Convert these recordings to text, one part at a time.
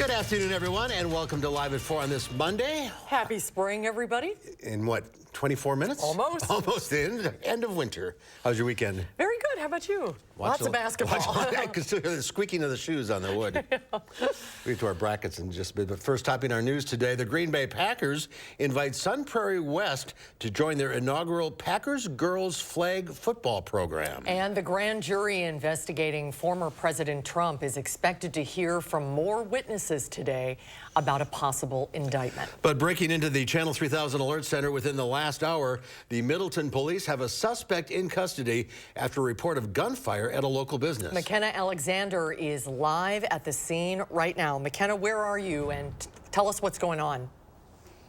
Good afternoon, everyone, and welcome to Live at 4 on this Monday. Happy spring, everybody. In what, 24 minutes? Almost. Almost the end of winter. How's your weekend? Very good. How about you? Lots of basketball. I can still hear the squeaking of the shoes on the wood. We'll get to our brackets in just a bit. But first, topping our news today, the Green Bay Packers invite Sun Prairie West to join their inaugural Packers Girls Flag Football program. And the grand jury investigating former President Trump is expected to hear from more witnesses today about a possible indictment. But breaking into the Channel 3000 Alert Center within the last hour, the Middleton police have a suspect in custody after a report of gunfire at a local business. McKenna Alexander is live at the scene right now. McKenna, where are you? And tell us what's going on.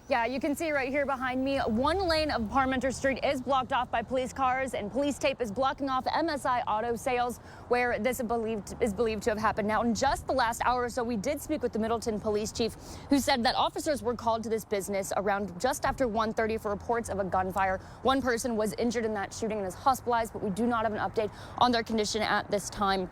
Yeah, you can see right here behind me, one lane of Parmenter Street is blocked off by police cars, and police tape is blocking off MSI Auto Sales, where this is believed to have happened. Now, in just the last hour or so, we did speak with the Middleton police chief, who said that officers were called to this business around just after 1:30 for reports of a gunfire. One person was injured in that shooting and is hospitalized, but we do not have an update on their condition at this time.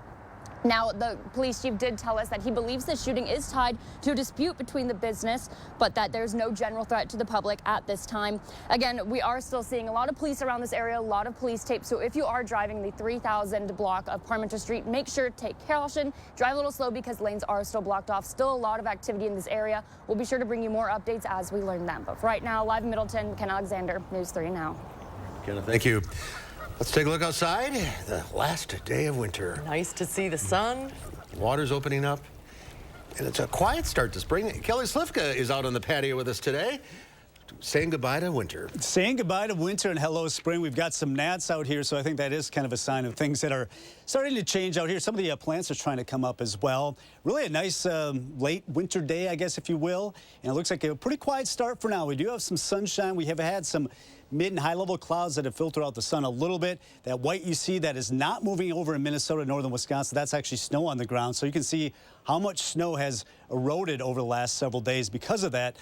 Now, the police chief did tell us that he believes the shooting is tied to a dispute between the business, but that there's no general threat to the public at this time. Again, we are still seeing a lot of police around this area, a lot of police tape. So if you are driving the 3000 block of Parmenter Street, make sure to take caution, drive a little slow because lanes are still blocked off. Still a lot of activity in this area. We'll be sure to bring you more updates as we learn them. But for right now, live in Middleton, McKenna Alexander, News 3 Now. McKenna, thank you. Let's take a look outside. The last day of winter. Nice to see the sun. Water's opening up. And it's a quiet start to spring. Kelly Slifka is out on the patio with us today, saying goodbye to winter. Saying goodbye to winter and hello spring. We've got some gnats out here, so I think that is kind of a sign of things that are starting to change out here. Some of the plants are trying to come up as well. Really a nice late winter day, I guess, if you will. And it looks like a pretty quiet start for now. We do have some sunshine. We have had some mid and high level clouds that have filtered out the sun a little bit. That white you see, that is not moving over in Minnesota, northern Wisconsin. That's actually snow on the ground. So you can see how much snow has eroded over the last several days because of that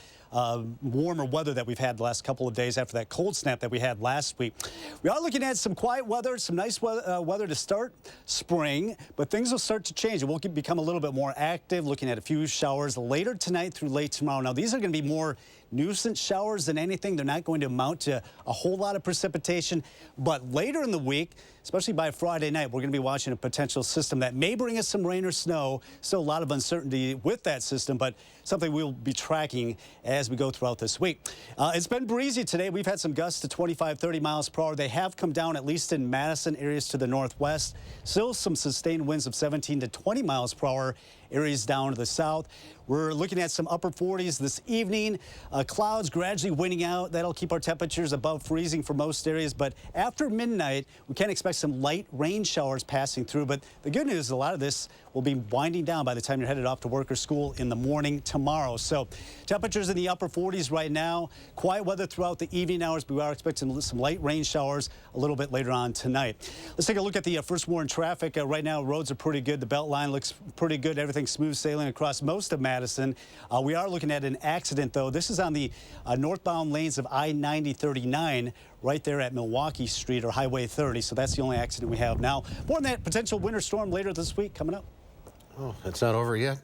warmer weather that we've had the last couple of days after that cold snap that we had last week. We are looking at some quiet weather, some nice weather to start spring, but things will start to change. It will become a little bit more active, looking at a few showers later tonight through late tomorrow. Now, these are going to be more nuisance showers than anything. They're not going to amount to a whole lot of precipitation, but later in the week, especially by Friday night, we're going to be watching a potential system that may bring us some rain or snow. Still a lot of uncertainty with that system, but something we'll be tracking as we go throughout this week. It's been breezy today. We've had some gusts to 25, 30 miles per hour. They have come down, at least in Madison, areas to the northwest. Still some sustained winds of 17 to 20 miles per hour, areas down to the south. We're looking at some upper 40s this evening. Clouds gradually winning out. That'll keep our temperatures above freezing for most areas. But after midnight, we can expect some light rain showers passing through. But the good news is a lot of this will be winding down by the time you're headed off to work or school in the morning tomorrow. So temperatures in the upper 40s right now. Quiet weather throughout the evening hours. But we are expecting some light rain showers a little bit later on tonight. Let's take a look at the first warning traffic. Right now, roads are pretty good. The belt line looks pretty good. Everything's smooth sailing across most of Madison. We are looking at an accident, though. This is on the northbound lanes of I-90-39 right there at Milwaukee Street or Highway 30. So that's the only accident we have now. More on that potential winter storm later this week coming up. Oh, it's not over yet.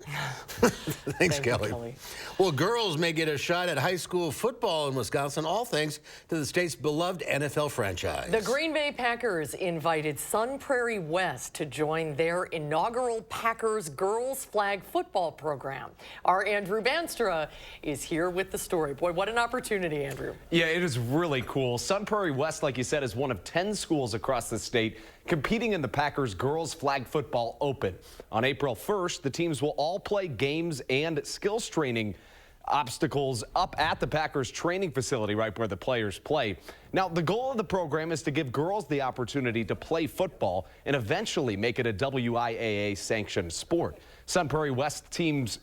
Thanks, Kelly. Well, girls may get a shot at high school football in Wisconsin, all thanks to the state's beloved NFL franchise. The Green Bay Packers invited Sun Prairie West to join their inaugural Packers Girls Flag Football program. Our Andrew Banstra is here with the story. Boy, what an opportunity, Andrew. Yeah, it is really cool. Sun Prairie West, like you said, is one of 10 schools across the state competing in the Packers Girls Flag Football Open. On April 1st, the teams will all play games and skills training obstacles up at the Packers training facility right where the players play. Now, the goal of the program is to give girls the opportunity to play football and eventually make it a WIAA sanctioned sport. Sun Prairie West team's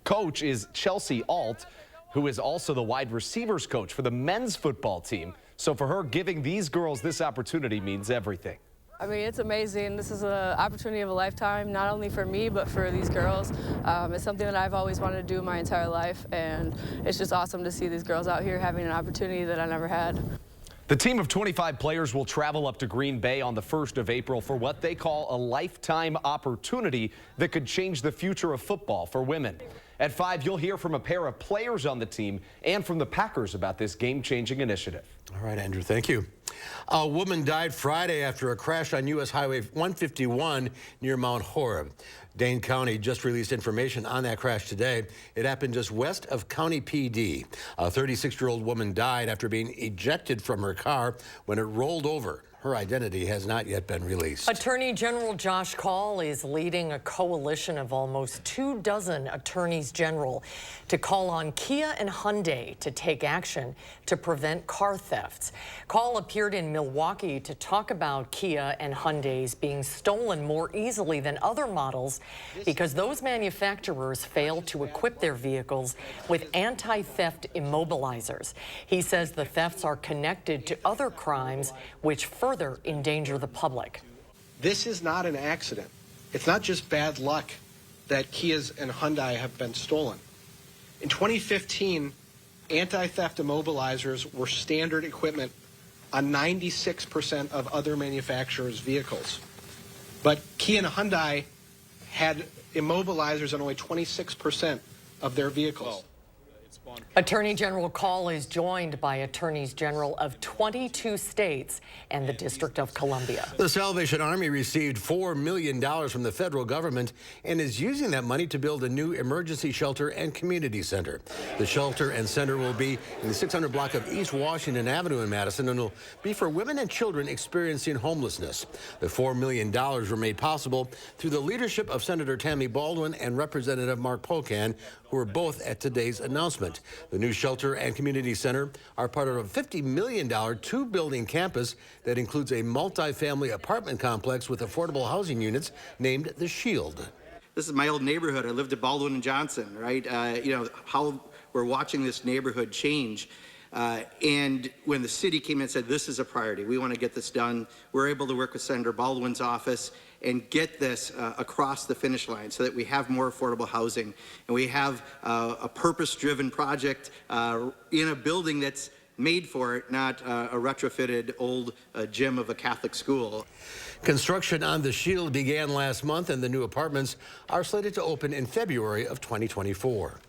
coach is Chelsea Alt, who is also the wide receivers coach for the men's football team. So for her, giving these girls this opportunity means everything. I mean, it's amazing. This is an opportunity of a lifetime, not only for me, but for these girls. It's something that I've always wanted to do my entire life, and it's just awesome to see these girls out here having an opportunity that I never had. The team of 25 players will travel up to Green Bay on the 1st of April for what they call a lifetime opportunity that could change the future of football for women. At 5, you'll hear from a pair of players on the team and from the Packers about this game-changing initiative. All right, Andrew, thank you. A woman died Friday after a crash on U.S. Highway 151 near Mount Horeb. Dane County just released information on that crash today. It happened just west of County PD. A 36-year-old woman died after being ejected from her car when it rolled over. Her identity has not yet been released. Attorney General Josh Kaul is leading a coalition of almost 24 attorneys general to call on Kia and Hyundai to take action to prevent car thefts. Kaul appeared in Milwaukee to talk about Kia and Hyundai's being stolen more easily than other models because those manufacturers fail to equip their vehicles with anti-theft immobilizers. He says the thefts are connected to other crimes which further endanger the public. This is not an accident. It's not just bad luck that Kias and Hyundai have been stolen. In 2015, anti-theft immobilizers were standard equipment on 96% of other manufacturers' vehicles. But Kia and Hyundai had immobilizers on only 26% of their vehicles. Attorney General Kaul is joined by attorneys general of 22 states and the District of Columbia. The Salvation Army received $4 million from the federal government and is using that money to build a new emergency shelter and community center. The shelter and center will be in the 600 block of East Washington Avenue in Madison and will be for women and children experiencing homelessness. The $4 million were made possible through the leadership of Senator Tammy Baldwin and Representative Mark Pocan, who were both at today's announcement. The new shelter and community center are part of a $50 million two-building campus that includes a multi-family apartment complex with affordable housing units named The Shield. This is my old neighborhood. I lived at Baldwin and Johnson, right? You know, how we're watching this neighborhood change. And when the city came in and said, this is a priority, we want to get this done, we're able to work with Senator Baldwin's office and get this across the finish line so that we have more affordable housing and we have a purpose-driven project in a building that's made for it, not a retrofitted old gym of a Catholic school. Construction on The Shield began last month and the new apartments are slated to open in February of 2024.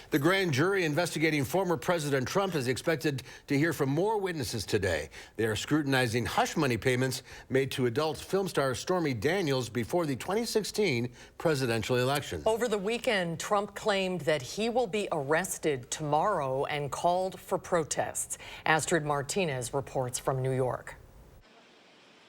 The grand jury investigating former President Trump is expected to hear from more witnesses today. They are scrutinizing hush money payments made to adult film star Stormy Daniels before the 2016 presidential election. Over the weekend, Trump claimed that he will be arrested tomorrow and called for protests. Astrid Martinez reports from New York.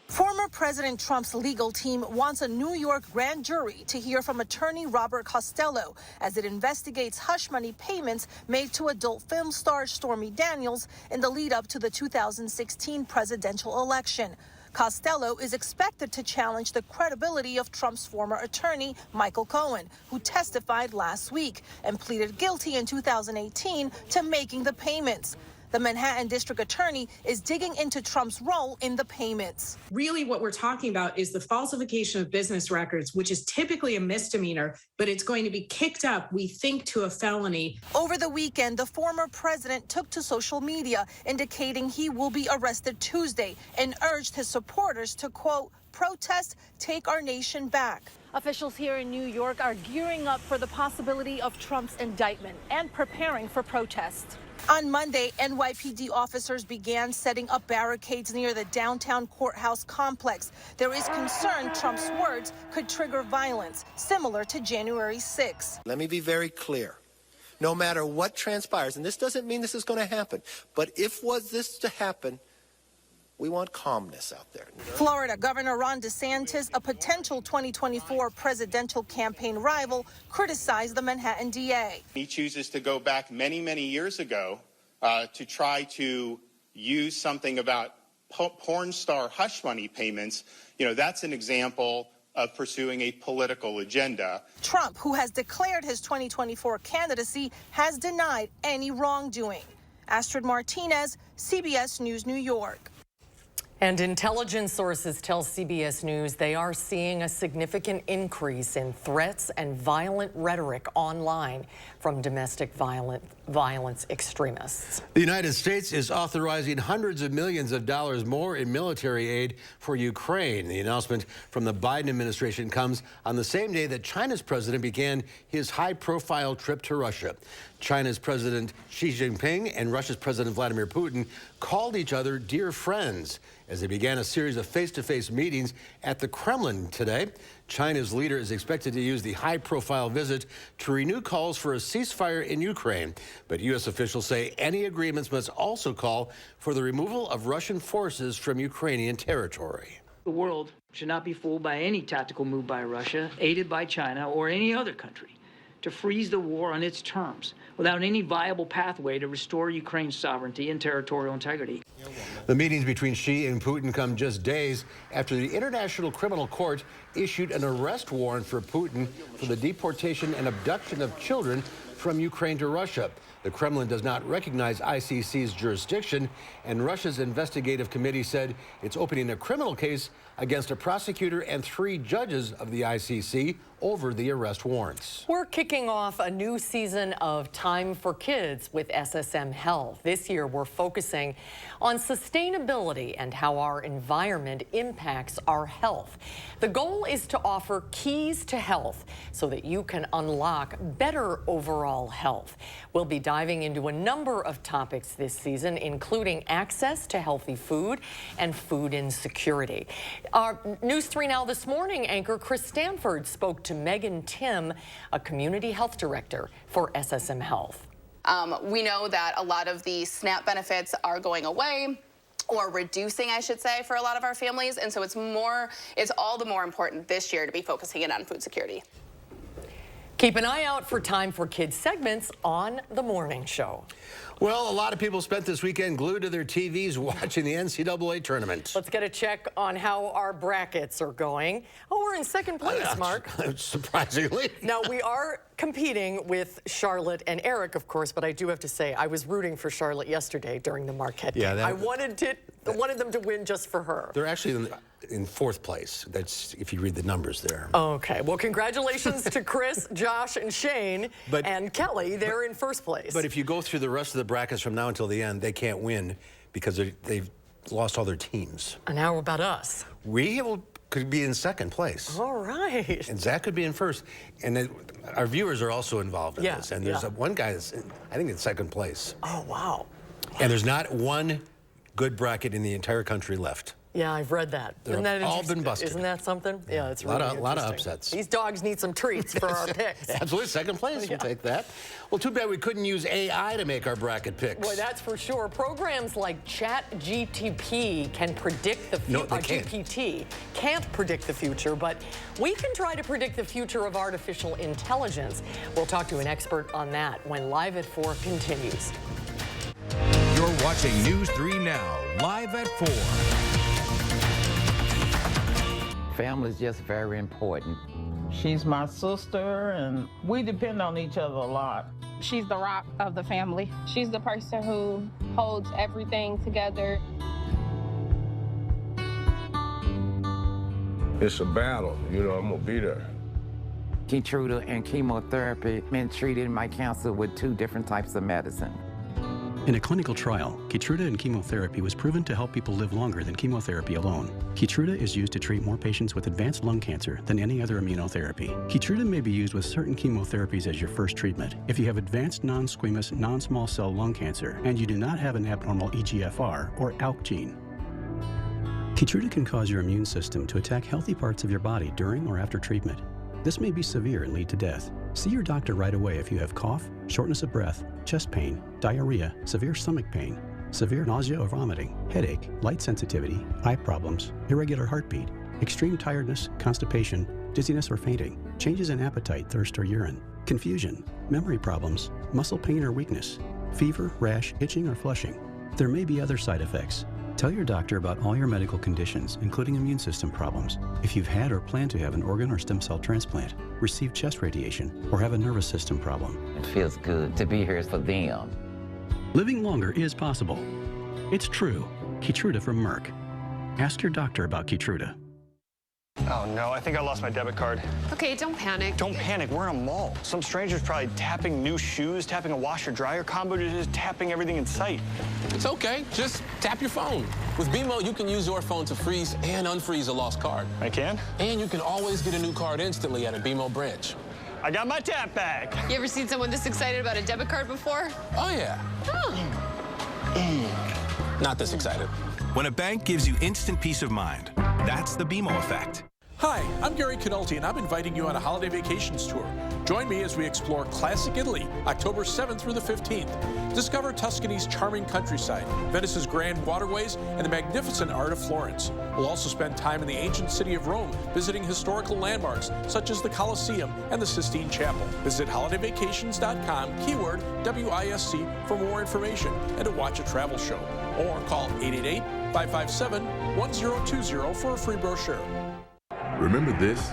Former President Trump's legal team wants a New York grand jury to hear from attorney Robert Costello as it investigates hush money payments made to adult film star Stormy Daniels in the lead up to the 2016 presidential election. Costello is expected to challenge the credibility of Trump's former attorney, Michael Cohen, who testified last week and pleaded guilty in 2018 to making the payments. The Manhattan District Attorney is digging into Trump's role in the payments. Really what we're talking about is the falsification of business records, which is typically a misdemeanor, but it's going to be kicked up, we think, to a felony. Over the weekend, the former president took to social media indicating he will be arrested Tuesday and urged his supporters to, quote, protest, take our nation back. Officials here in New York are gearing up for the possibility of Trump's indictment and preparing for protests. On Monday, NYPD officers began setting up barricades near the downtown courthouse complex. There is concern Trump's words could trigger violence, similar to January 6. Let me be very clear. No matter what transpires, and this doesn't mean this is going to happen, but if was this to happen, we want calmness out there. Florida Governor Ron DeSantis, a potential 2024 presidential campaign rival, criticized the Manhattan DA. He chooses to go back many, many years ago to try to use something about porn star hush money payments. You know, that's an example of pursuing a political agenda. Trump, who has declared his 2024 candidacy, has denied any wrongdoing. Astrid Martinez, CBS News, New York. And intelligence sources tell CBS News they are seeing a significant increase in threats and violent rhetoric online from domestic violence extremists. The United States is authorizing hundreds of millions of dollars more in military aid for Ukraine. The announcement from the Biden administration comes on the same day that China's president began his high-profile trip to Russia. China's President Xi Jinping and Russia's President Vladimir Putin called each other dear friends as they began a series of face-to-face meetings at the Kremlin today. China's leader is expected to use the high-profile visit to renew calls for a ceasefire in Ukraine. But U.S. officials say any agreements must also call for the removal of Russian forces from Ukrainian territory. The world should not be fooled by any tactical move by Russia, aided by China or any other country, to freeze the war on its terms without any viable pathway to restore Ukraine's sovereignty and territorial integrity. The meetings between Xi and Putin come just days after the International Criminal Court issued an arrest warrant for Putin for the deportation and abduction of children from Ukraine to Russia. The Kremlin does not recognize ICC's jurisdiction, and Russia's investigative committee said it's opening a criminal case against a prosecutor and 3 judges of the ICC over the arrest warrants. We're kicking off a new season of Time for Kids with SSM Health. This year, we're focusing on sustainability and how our environment impacts our health. The goal is to offer keys to health so that you can unlock better overall health. We'll be diving into a number of topics this season, including access to healthy food and food insecurity. Our News 3 Now this morning anchor Chris Stanford spoke to Megan Tim, a community health director for SSM Health. We know that a lot of the SNAP benefits are going away, or reducing, I should say, for a lot of our families. And so it's all the more important this year to be focusing in on food security. Keep an eye out for Time for Kids segments on The Morning Show. Well, a lot of people spent this weekend glued to their TVs watching the NCAA tournament. Let's get a check on how our brackets are going. Oh, we're in second place, Mark. Surprisingly. Now, we are competing with Charlotte and Eric, of course, but I do have to say I was rooting for Charlotte yesterday during the Marquette game. I wanted them to win just for her. They're actually in 4th place. That's if you read the numbers there. Okay. Well, congratulations to Chris, Josh, and Shane, and Kelly. They're in 1st place. But if you go through the rest of the brackets from now until the end, they can't win because they've lost all their teams. And now about us. We could be in 2nd place. All right. And Zach could be in 1st. And our viewers are also involved in this. And there's one guy that's, I think, in 2nd place. Oh, wow. And there's not one good bracket in the entire country left. Yeah, I've read that. They've all been busted. Isn't that something? Yeah, it's really a lot of upsets. These dogs need some treats for our picks. Absolutely, 2nd place. We'll take that. Well, too bad we couldn't use AI to make our bracket picks. Boy, that's for sure. Programs like ChatGPT can predict the future. No, they can't. GPT can't predict the future, but we can try to predict the future of artificial intelligence. We'll talk to an expert on that when Live at 4 continues. You're watching News 3 Now, Live at 4. Family is just very important. She's my sister, and we depend on each other a lot. She's the rock of the family. She's the person who holds everything together. It's a battle, I'm gonna be there. Keytruda and chemotherapy been treating my cancer with 2 different types of medicine. In a clinical trial, Keytruda and chemotherapy was proven to help people live longer than chemotherapy alone. Keytruda is used to treat more patients with advanced lung cancer than any other immunotherapy. Keytruda may be used with certain chemotherapies as your first treatment if you have advanced non-squamous, non-small cell lung cancer and you do not have an abnormal EGFR or ALK gene. Keytruda can cause your immune system to attack healthy parts of your body during or after treatment. This may be severe and lead to death. See your doctor right away if you have cough, shortness of breath, chest pain, diarrhea, severe stomach pain, severe nausea or vomiting, headache, light sensitivity, eye problems, irregular heartbeat, extreme tiredness, constipation, dizziness or fainting, changes in appetite, thirst or urine, confusion, memory problems, muscle pain or weakness, fever, rash, itching or flushing. There may be other side effects. Tell your doctor about all your medical conditions, including immune system problems. If you've had or plan to have an organ or stem cell transplant, receive chest radiation, or have a nervous system problem. It feels good to be here for them. Living longer is possible. It's true. Keytruda from Merck. Ask your doctor about Keytruda. Oh no, I think I lost my debit card. Okay, don't panic. Don't panic, we're in a mall. Some stranger's probably tapping new shoes, tapping a washer-dryer combo, just tapping everything in sight. It's okay, just tap your phone. With BMO, you can use your phone to freeze and unfreeze a lost card. I can? And you can always get a new card instantly at a BMO branch. I got my tap back. You ever seen someone this excited about a debit card before? Oh yeah. Not this excited. When a bank gives you instant peace of mind, that's the BMO effect. Hi, I'm Gary Canolti, and I'm inviting you on a holiday vacations tour. Join me as we explore classic Italy, October 7th through the 15th. Discover Tuscany's charming countryside, Venice's grand waterways, and the magnificent art of Florence. We'll also spend time in the ancient city of Rome, visiting historical landmarks such as the Colosseum and the Sistine Chapel. Visit holidayvacations.com, keyword WISC, for more information and to watch a travel show. Or call 888-557-1020 for a free brochure. Remember this,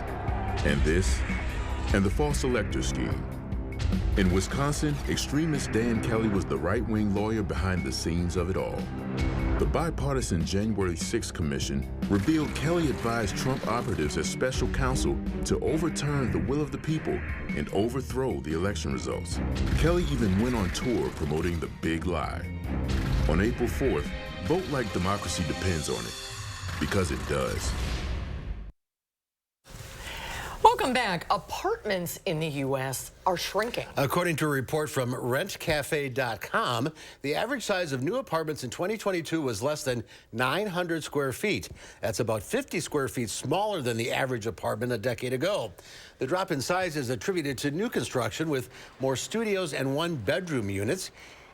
and the false elector scheme. In Wisconsin, extremist Dan Kelly was the right-wing lawyer behind the scenes of it all. The bipartisan January 6th Commission revealed Kelly advised Trump operatives as special counsel to overturn the will of the people and overthrow the election results. Kelly even went on tour promoting the big lie. On April 4th, vote like democracy depends on it, because it does. Welcome back. Apartments in the U.S. are shrinking. According to a report from rentcafe.com, the average size of new apartments in 2022 was less than 900 square feet. That's about 50 square feet smaller than the average apartment a decade ago. The drop in size is attributed to new construction with more studios and one-bedroom units.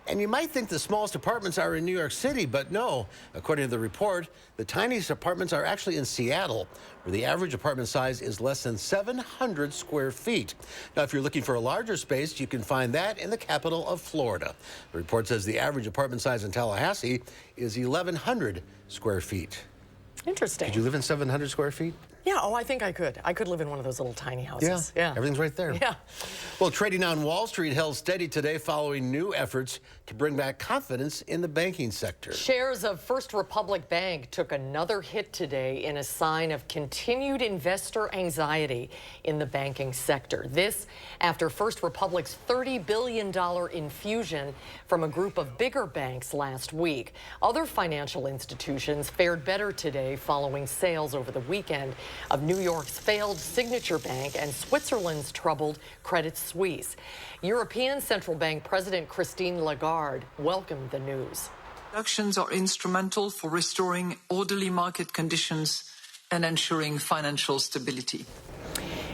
And you might think the smallest apartments are in New York City, but no. According to the report, the tiniest apartments are actually in Seattle, where the average apartment size is less than 700 square feet. Now, if you're looking for a larger space, you can find that in the capital of Florida. The report says the average apartment size in Tallahassee is 1,100 square feet. Interesting. Could you live in 700 square feet? Yeah, oh, I think I could. I could live in one of those little tiny houses. Yeah, everything's right there. Yeah. Well, trading on Wall Street held steady today following new efforts to bring back confidence in the banking sector. Shares of First Republic Bank took another hit today in a sign of continued investor anxiety in the banking sector. This after First Republic's $30 billion infusion from a group of bigger banks last week. Other financial institutions fared better today following sales over the weekend of New York's failed Signature Bank and Switzerland's troubled Credit Suisse. European Central Bank President Christine Lagarde welcomed the news. Reductions are instrumental for restoring orderly market conditions and ensuring financial stability.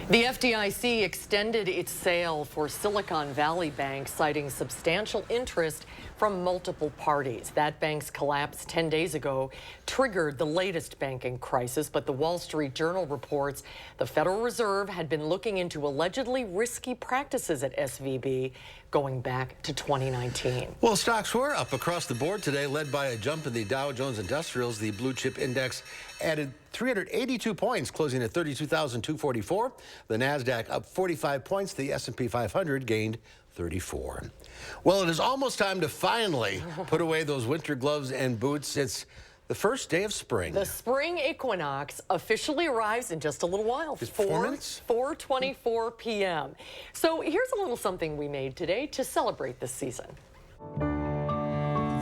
The FDIC extended its sale for Silicon Valley Bank, citing substantial interest from multiple parties. That bank's collapse 10 days ago triggered the latest banking crisis, but the Wall Street Journal reports the Federal Reserve had been looking into allegedly risky practices at SVB going back to 2019. Well, stocks were up across the board today, led by a jump in the Dow Jones Industrials. The blue chip index added 382 points, closing at 32,244. The NASDAQ up 45 points. The S&P 500 gained 34. Well, it is almost time to finally put away those winter gloves and boots. It's the first day of spring. The spring equinox officially arrives in just a little while. 4:24 p.m. So here's a little something we made today to celebrate this season.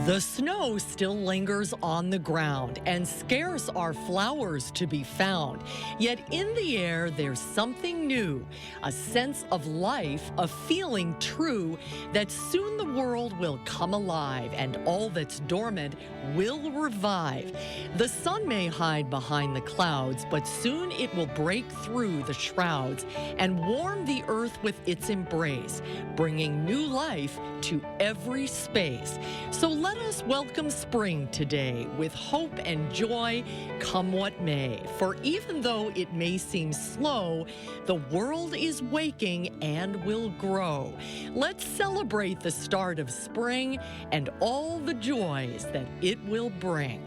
The snow still lingers on the ground, and scarce are flowers to be found. Yet in the air, there's something new, a sense of life, a feeling true that soon the world will come alive and all that's dormant will revive. The sun may hide behind the clouds, but soon it will break through the shrouds and warm the earth with its embrace, bringing new life to every space. So let us welcome spring today with hope and joy, come what may. For even though it may seem slow, the world is waking and will grow. Let's celebrate the start of spring and all the joys that it will bring.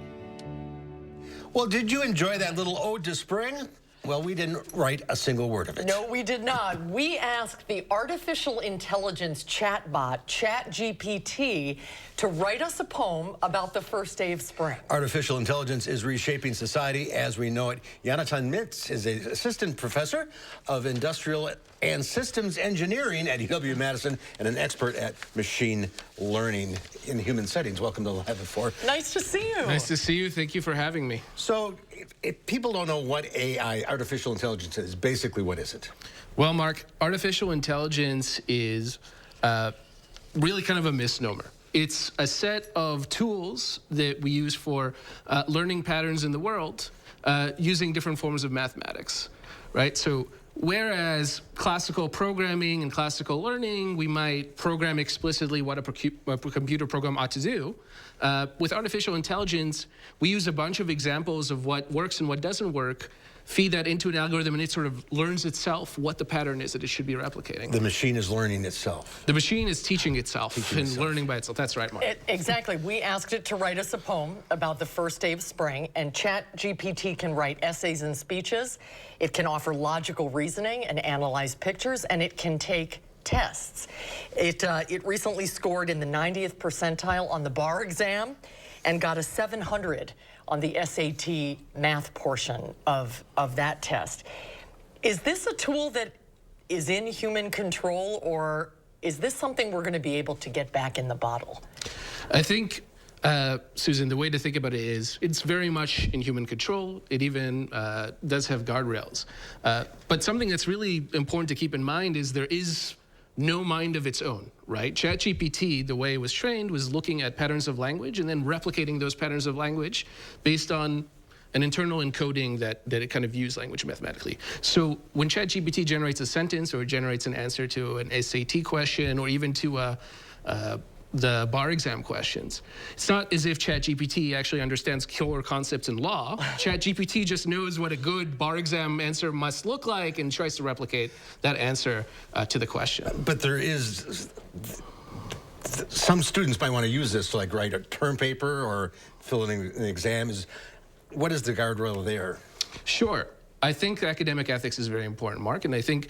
Well, did you enjoy that little ode to spring? Well, we didn't write a single word of it. No, we did not. We asked the artificial intelligence chatbot, ChatGPT, to write us a poem about the first day of spring. Artificial intelligence is reshaping society as we know it. Jonathan Mitz is an assistant professor of industrial and systems engineering at UW-Madison and an expert at machine learning in human settings. Welcome to Live at 4. Nice to see you. Nice to see you. Thank you for having me. So, if people don't know what AI, artificial intelligence, is, basically what is it? Well, Mark, artificial intelligence is really kind of a misnomer. It's a set of tools that we use for learning patterns in the world using different forms of mathematics, right? So whereas classical programming and classical learning, we might program explicitly what a computer program ought to do, with artificial intelligence, we use a bunch of examples of what works and what doesn't work, feed that into an algorithm, and it sort of learns itself what the pattern is that it should be replicating. The machine is learning itself. The machine is teaching itself and learning by itself. That's right, Mark. Exactly. We asked it to write us a poem about the first day of spring, and ChatGPT can write essays and speeches. It can offer logical reasoning and analyze pictures, and it can take tests. It recently scored in the 90th percentile on the bar exam and got a 700 on the SAT math portion of that test. Is this a tool that is in human control, or is this something we're going to be able to get back in the bottle? I think, Susan, the way to think about it is it's very much in human control. It even does have guardrails. But something that's really important to keep in mind is there is no mind of its own, right? ChatGPT, the way it was trained, was looking at patterns of language and then replicating those patterns of language based on an internal encoding that it kind of views language mathematically. So when ChatGPT generates a sentence or generates an answer to an SAT question or even to the bar exam questions, it's not as if ChatGPT actually understands core concepts in law. ChatGPT just knows what a good bar exam answer must look like and tries to replicate that answer to the question. But there is, some students might want to use this to like write a term paper or fill in an exam. What is the guardrail there? Sure. I think academic ethics is very important, Mark, and I think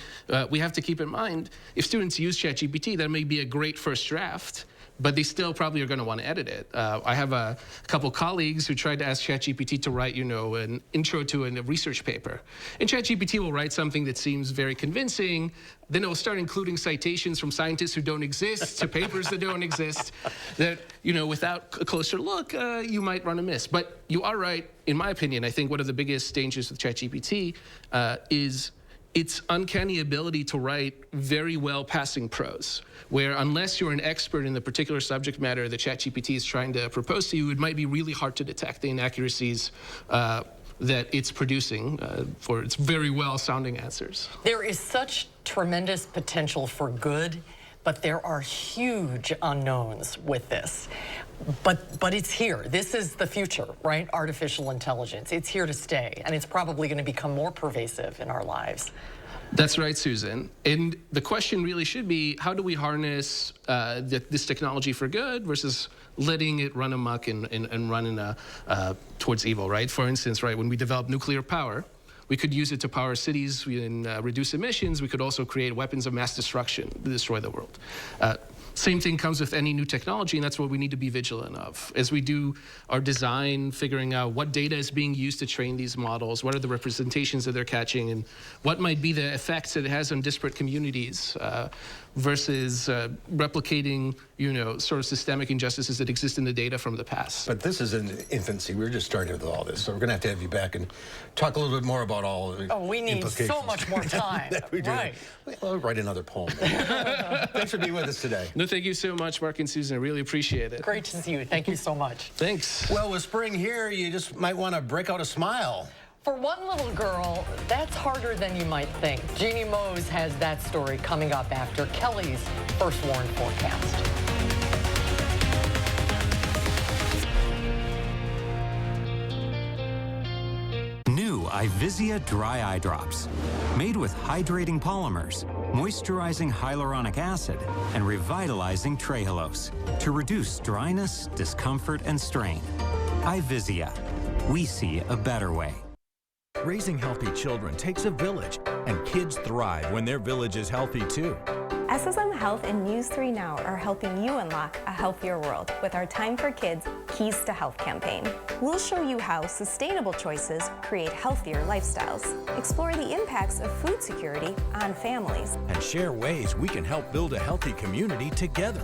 we have to keep in mind if students use ChatGPT, that may be a great first draft, but they still probably are going to want to edit it. I have a couple colleagues who tried to ask ChatGPT to write, an intro to a research paper. And ChatGPT will write something that seems very convincing. Then it will start including citations from scientists who don't exist to papers that don't exist that, without a closer look, you might run amiss. But you are right. In my opinion, I think one of the biggest dangers with ChatGPT is its uncanny ability to write very well passing prose, where unless you're an expert in the particular subject matter that ChatGPT is trying to propose to you, it might be really hard to detect the inaccuracies that it's producing for its very well-sounding answers. There is such tremendous potential for good, but there are huge unknowns with this. But it's here. This is the future, right? Artificial intelligence. It's here to stay, and it's probably going to become more pervasive in our lives. That's right, Susan. And the question really should be, how do we harness this technology for good versus letting it run amok and run towards evil, right? For instance, right, when we develop nuclear power, we could use it to power cities and reduce emissions. We could also create weapons of mass destruction to destroy the world. Same thing comes with any new technology, and that's what we need to be vigilant of. As we do our design, figuring out what data is being used to train these models, what are the representations that they're catching, and what might be the effects that it has on disparate communities versus replicating, sort of systemic injustices that exist in the data from the past. But this is in infancy. We're just starting with all this, so we're going to have you back and talk a little bit more about all of the we need so much more time. We do. Right. I'll write another poem. Thanks for being with us today. No, thank you so much, Mark and Susan. I really appreciate it. Great to see you. Thank you so much. Thanks. Well, with spring here, you just might want to break out a smile. For one little girl, that's harder than you might think. Jeannie Mose has that story coming up after Kelly's First Warn forecast. New iVisia Dry Eye Drops. Made with hydrating polymers, moisturizing hyaluronic acid, and revitalizing trehalose to reduce dryness, discomfort, and strain. iVisia. We see a better way. Raising healthy children takes a village, and kids thrive when their village is healthy too. SSM Health and News 3 Now are helping you unlock a healthier world with our Time for Kids Keys to Health campaign. We'll show you how sustainable choices create healthier lifestyles, explore the impacts of food security on families, And share ways we can help build a healthy community together.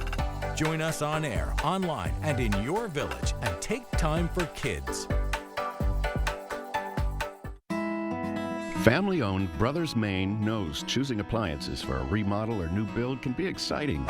Join us on air, online, and in your village, and take time for kids. Family-owned Brothers Maine knows choosing appliances for a remodel or new build can be exciting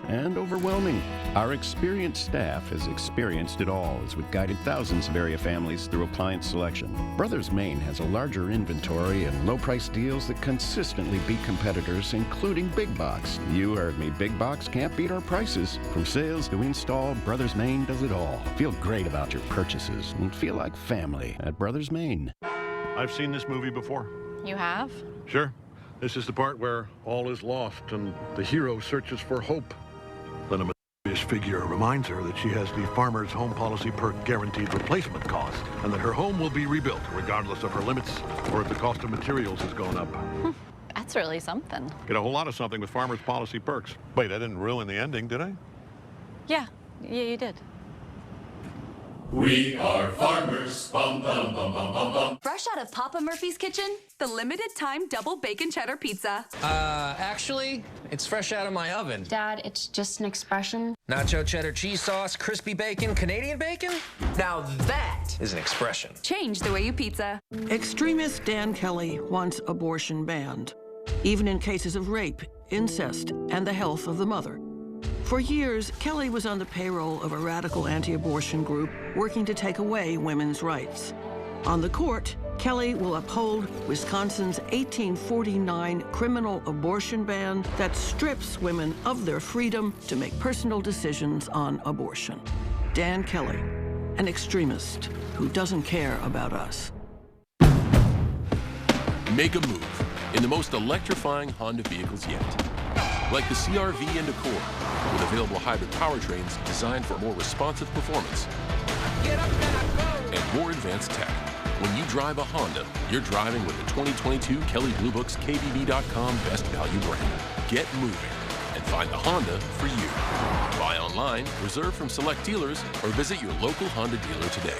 and overwhelming. Our experienced staff has experienced it all as we've guided thousands of area families through appliance selection. Brothers Maine has a larger inventory and low-price deals that consistently beat competitors, including big box. You heard me, big box can't beat our prices. From sales to install, Brothers Maine does it all. Feel great about your purchases and feel like family at Brothers Maine. I've seen this movie before. You have? Sure. This is the part where all is lost and the hero searches for hope. Then a mysterious figure reminds her that she has the Farmer's Home Policy Perk guaranteed replacement cost, and that her home will be rebuilt regardless of her limits or if the cost of materials has gone up. That's really something. Get a whole lot of something with Farmer's Policy Perks. Wait, I didn't ruin the ending, did I? Yeah, you did. We are farmers. Bum, bum, bum, bum, bum, bum. Fresh out of Papa Murphy's kitchen, the limited time double bacon cheddar pizza. Actually, it's fresh out of my oven. Dad, it's just an expression. Nacho cheddar cheese sauce, crispy bacon, Canadian bacon? Now that is an expression. Change the way you pizza. Extremist Dan Kelly wants abortion banned, even in cases of rape, incest, and the health of the mother. For years, Kelly was on the payroll of a radical anti-abortion group working to take away women's rights. On the court, Kelly will uphold Wisconsin's 1849 criminal abortion ban that strips women of their freedom to make personal decisions on abortion. Dan Kelly, an extremist who doesn't care about us. Make a move in the most electrifying Honda vehicles yet. Like the CR-V and Accord, with available hybrid powertrains designed for more responsive performance and more advanced tech. When you drive a Honda, you're driving with the 2022 Kelley Blue Book's KBB.com Best Value brand. Get moving and find the Honda for you. Buy online, reserve from select dealers, or visit your local Honda dealer today.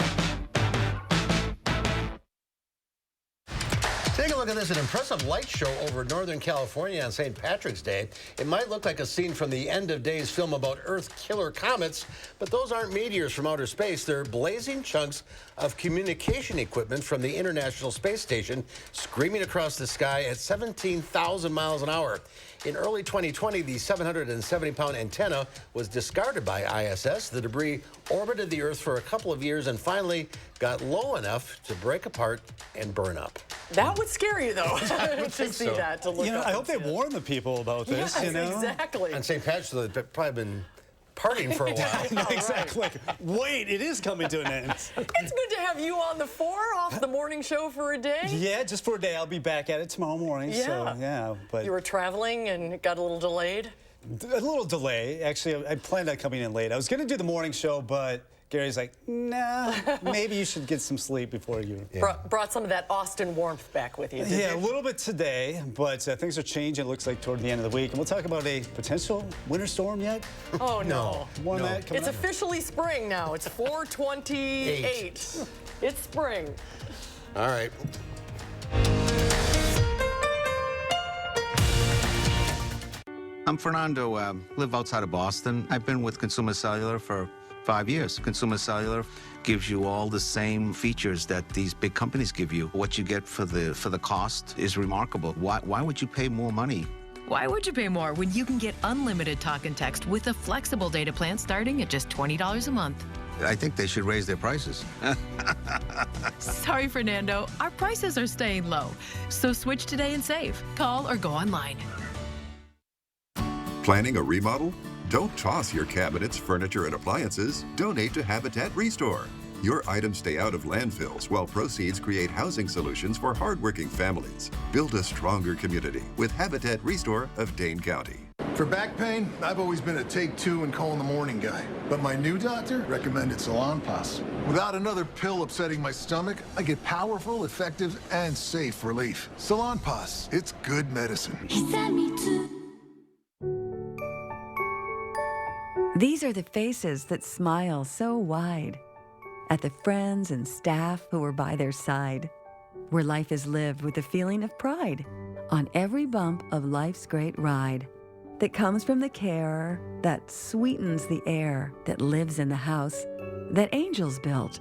Take a look at this, an impressive light show over Northern California on St. Patrick's Day. It might look like a scene from the End of Days film about Earth killer comets, but those aren't meteors from outer space. They're blazing chunks of communication equipment from the International Space Station screaming across the sky at 17,000 miles an hour. In early 2020, the 770-pound antenna was discarded by ISS. The debris orbited the Earth for a couple of years and finally got low enough to break apart and burn up. That would scare you, though, to see so. that, to look up I hope they warn the people about this, Yes, exactly. On St. Patrick's Day, they've probably been partying for a while. Exactly. Like, wait, it is coming to an end. It's good to have you on the 4 off the morning show for a day. Yeah, just for a day. I'll be back at it tomorrow morning. Yeah. So, yeah. But you were traveling and got a little delayed? A little delay. Actually, I planned on coming in late. I was going to do the morning show, but Gary's like, nah, maybe you should get some sleep before you. Yeah. Brought some of that Austin warmth back with you, did Yeah, you? a little bit today, but things are changing, it looks like, toward the end of the week. And we'll talk about a potential winter storm yet. Oh, no. More on that coming It's up. officially spring now. It's 4:28. It's spring. All right. I'm Fernando, live outside of Boston. I've been with Consumer Cellular for 5 years. Consumer Cellular gives you all the same features that these big companies give you. What you get for the cost is remarkable. Why would you pay more money? Why would you pay more when you can get unlimited talk and text with a flexible data plan starting at just $20 a month? I think they should raise their prices. Sorry, Fernando. Our prices are staying low. So switch today and save. Call or go online. Planning a remodel? Don't toss your cabinets, furniture, and appliances. Donate to Habitat Restore. Your items stay out of landfills while proceeds create housing solutions for hardworking families. Build a stronger community with Habitat Restore of Dane County. For back pain, I've always been a take 2 and call in the morning guy. But my new doctor recommended Salon Pass. Without another pill upsetting my stomach, I get powerful, effective, and safe relief. Salonpas, it's good medicine. These are the faces that smile so wide at the friends and staff who are by their side, where life is lived with a feeling of pride on every bump of life's great ride that comes from the care that sweetens the air that lives in the house that angels built.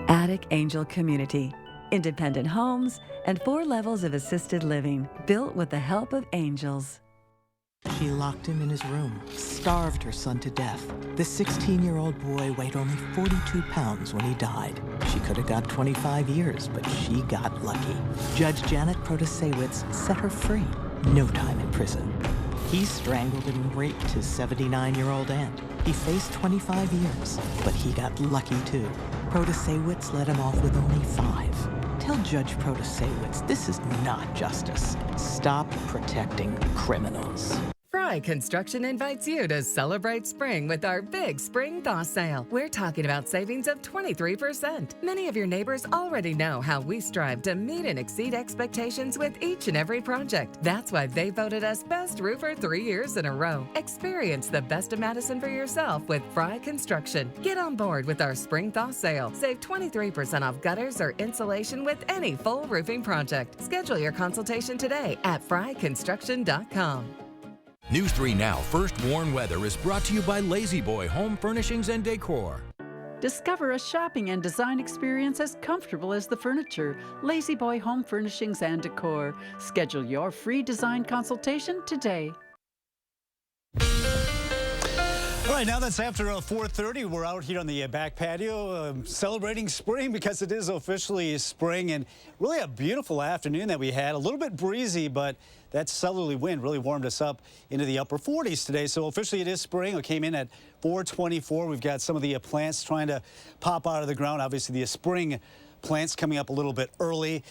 Attic Angel Community, independent homes and 4 levels of assisted living built with the help of angels. She locked him in his room, starved her son to death. The 16-year-old boy weighed only 42 pounds when he died. She could have got 25 years, but she got lucky. Judge Janet Protasewicz set her free. No time in prison. He strangled and raped his 79-year-old aunt. He faced 25 years, but he got lucky too. Protasewicz let him off with only 5. Tell Judge Protasewicz this is not justice. Stop protecting criminals. Fry Construction invites you to celebrate spring with our big spring thaw sale. We're talking about savings of 23%. Many of your neighbors already know how we strive to meet and exceed expectations with each and every project. That's why they voted us Best Roofer 3 years in a row. Experience the best of Madison for yourself with Fry Construction. Get on board with our spring thaw sale. Save 23% off gutters or insulation with any full roofing project. Schedule your consultation today at fryconstruction.com. News 3 Now First Warn Weather is brought to you by Lazy Boy Home Furnishings and Decor. Discover a shopping and design experience as comfortable as the furniture. Lazy Boy Home Furnishings and Decor. Schedule your free design consultation today. All right, now that's after 4:30. We're out here on the back patio celebrating spring because it is officially spring, and really a beautiful afternoon that we had. A little bit breezy, but that southerly wind really warmed us up into the upper 40s today. So officially it is spring. It came in at 4:24. We've got some of the plants trying to pop out of the ground. Obviously the spring plants coming up a little bit early.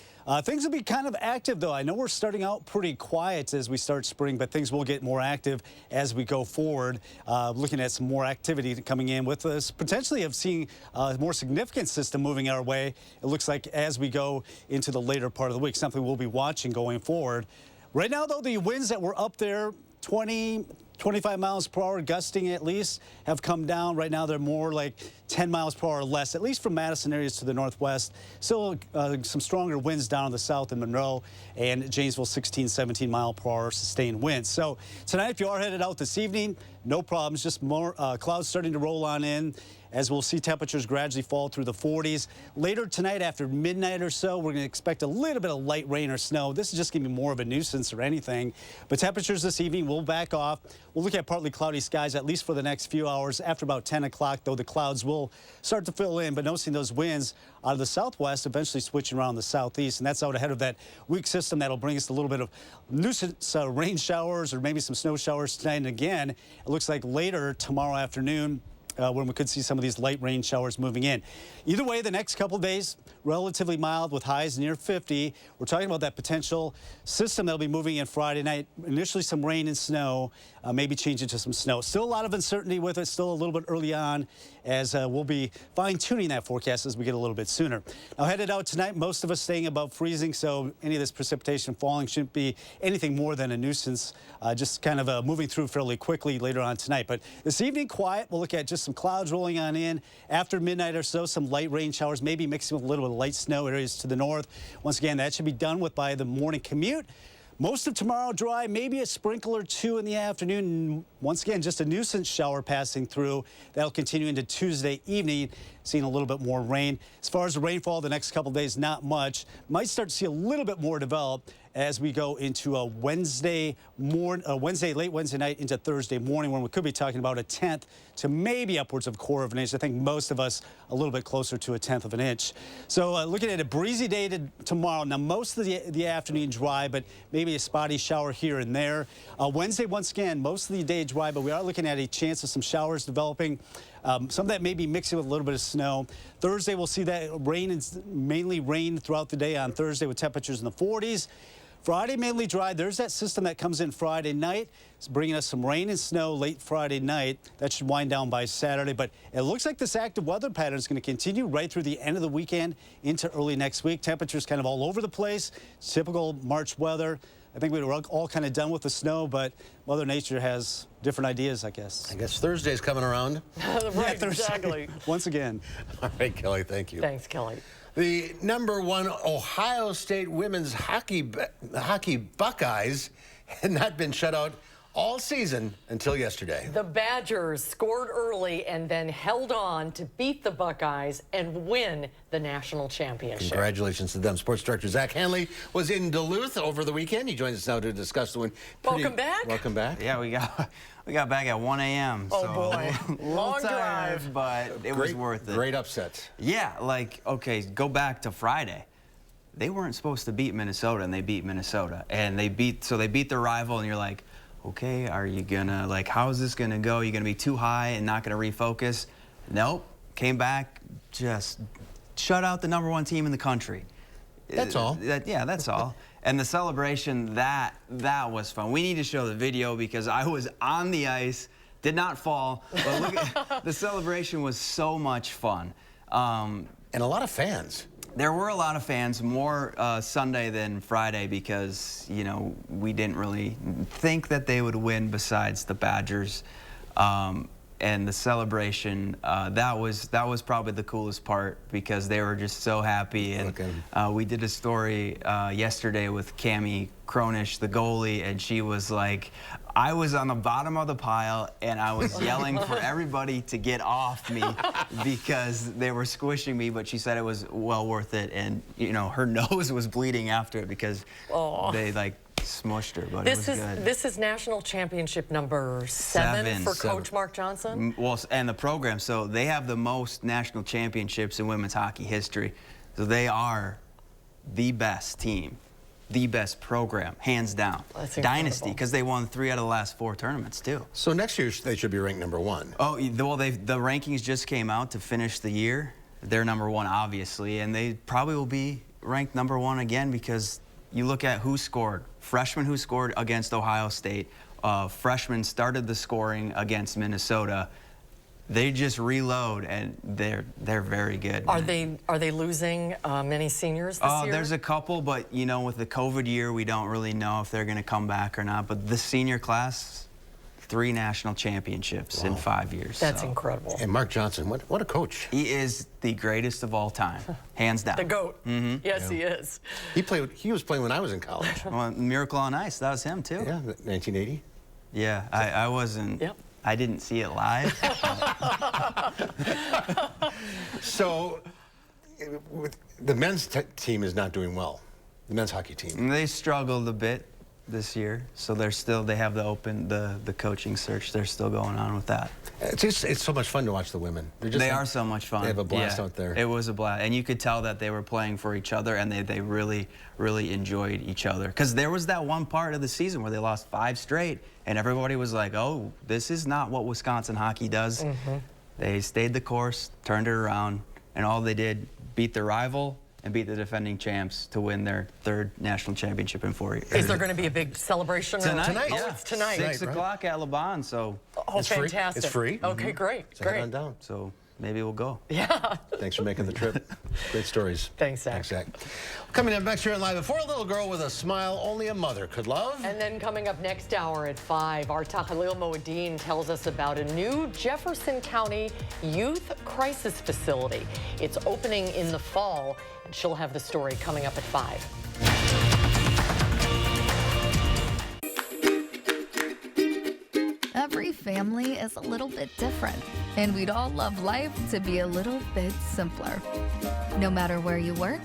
Things will be kind of active, though. I know we're starting out pretty quiet as we start spring, but things will get more active as we go forward. Looking at some more activity coming in with us, potentially of seeing a more significant system moving our way. It looks like as we go into the later part of the week, something we'll be watching going forward. Right now, though, the winds that were up there, 25 miles per hour, gusting at least, have come down. Right now, they're more like 10 miles per hour or less, at least from Madison areas to the northwest. Still some stronger winds down in the south in Monroe and Janesville, 16, 17 mile per hour sustained winds. So tonight, if you are headed out this evening, no problems, just more clouds starting to roll on in, as we'll see temperatures gradually fall through the 40s. Later tonight after midnight or so, we're going to expect a little bit of light rain or snow. This is just going to be more of a nuisance or anything. But temperatures this evening will back off. We'll look at partly cloudy skies, at least for the next few hours. After about 10 o'clock, though, the clouds will start to fill in. But noticing those winds out of the southwest, eventually switching around the southeast. And that's out ahead of that weak system that'll bring us a little bit of nuisance rain showers or maybe some snow showers tonight. And again, it looks like later tomorrow afternoon, when we could see some of these light rain showers moving in. Either way, the next couple of days, relatively mild with highs near 50. We're talking about that potential system that'll be moving in Friday night. Initially some rain and snow, maybe changing to some snow. Still a lot of uncertainty with it, still a little bit early on, as we'll be fine-tuning that forecast as we get a little bit sooner. Now, headed out tonight, most of us staying above freezing, so any of this precipitation falling shouldn't be anything more than a nuisance, just kind of moving through fairly quickly later on tonight. But this evening, quiet. We'll look at just some clouds rolling on in. After midnight or so, some light rain showers, maybe mixing with a little bit of light snow areas to the north. Once again, that should be done with by the morning commute. Most of tomorrow dry, maybe a sprinkle or two in the afternoon. Once again, just a nuisance shower passing through. That'll continue into Tuesday evening, seeing a little bit more rain. As far as the rainfall the next couple of days, not much. Might start to see a little bit more develop as we go into a late Wednesday night into Thursday morning, when we could be talking about a 1/10 to maybe upwards of a quarter of an inch. I think most of us a little bit closer to a 1/10 of an inch. So looking at a breezy day tomorrow. Now, most of the afternoon dry, but maybe a spotty shower here and there. Wednesday, once again, most of the day dry, but we are looking at a chance of some showers developing. Some of that may be mixing with a little bit of snow. Thursday, we'll see that rain, mainly rain throughout the day on Thursday with temperatures in the 40s. Friday, mainly dry. There's that system that comes in Friday night. It's bringing us some rain and snow late Friday night. That should wind down by Saturday. But it looks like this active weather pattern is going to continue right through the end of the weekend into early next week. Temperatures kind of all over the place. Typical March weather. I think we were all kind of done with the snow, but Mother Nature has different ideas, I guess. I guess Thursday's coming around. Right, exactly. Once again. All right, Kelly, thank you. Thanks, Kelly. The #1 Ohio State women's hockey Buckeyes had not been shut out all season until yesterday. The Badgers scored early and then held on to beat the Buckeyes and win the national championship. Congratulations to them. Sports Director Zach Hanley was in Duluth over the weekend. He joins us now to discuss the win. Welcome back. Welcome back. Yeah, we got back at 1 a.m. Oh, so boy. Long tired, drive. but it was worth it. Great upsets. Yeah, like, okay, go back to Friday. They weren't supposed to beat Minnesota, and they beat Minnesota. And they beat their rival, and you're like, okay, are you gonna, like, how is this gonna go? Are you gonna be too high and not gonna refocus? Nope. Came back, just shut out the #1 team in the country. That's all. Yeah, that's all. And the celebration, that was fun. We need to show the video because I was on the ice, did not fall, but look at the celebration was so much fun. And a lot of fans. There were a lot of fans, more Sunday than Friday because, you know, we didn't really think that they would win besides the Badgers. And the celebration, that was probably the coolest part because they were just so happy. And we did a story yesterday with Cammie Cronish, the goalie, and she was like, I was on the bottom of the pile and I was yelling for everybody to get off me because they were squishing me, but she said it was well worth it. And, you know, her nose was bleeding after it because they, like, smushed her, but it was good. This is national championship number 7 for Coach Mark Johnson? Well, and the program, so they have the most national championships in women's hockey history. So they are the best team, the best program, hands down. That's Dynasty, because they won 3 out of the last 4 tournaments, too. So next year they should be ranked #1. Oh, well, the rankings just came out to finish the year. They're #1, obviously, and they probably will be ranked #1 again because you look at who scored. Freshmen who scored against Ohio State. Freshmen started the scoring against Minnesota. They just reload, and they're very good. Are they losing many seniors this year? There's a couple, but you know, with the COVID year, we don't really know if they're going to come back or not. But the senior class, 3 national championships in 5 years. That's incredible. And Mark Johnson, what a coach. He is the greatest of all time, hands down. The GOAT. Mm-hmm. Yes, he is. He was playing when I was in college. Well, Miracle on Ice, that was him too. Yeah, 1980. Yeah, I wasn't. Yep. I didn't see it live. So, the men's team is not doing well. The men's hockey team. They struggled a bit this year, so they have the coaching search. They're still going on with that. It's so much fun to watch the women. They are so much fun. They have a blast out there. It was a blast, and you could tell that they were playing for each other, and they really enjoyed each other. Because there was that one part of the season where they lost 5 straight, and everybody was like, "Oh, this is not what Wisconsin hockey does." Mm-hmm. They stayed the course, turned it around, and all they did beat their rival and beat the defending champs to win their 3rd national championship in 4 years. Is there going to be a big celebration? Tonight? Oh, Yeah. it's tonight. 6 o'clock at LeBon, so... Oh, it's free. fantastic. It's free. Okay, great. So head on down. So maybe we'll go. Yeah. Thanks for making the trip. Great stories. Thanks, Zach. Thanks, Zach. Coming up next year in Live at 4, a little girl with a smile only a mother could love. And then coming up next hour at 5, our Tahalil Moeddin tells us about a new Jefferson County Youth Crisis Facility. It's opening in the fall, and she'll have the story coming up at 5. Every family is a little bit different, and we'd all love life to be a little bit simpler. No matter where you work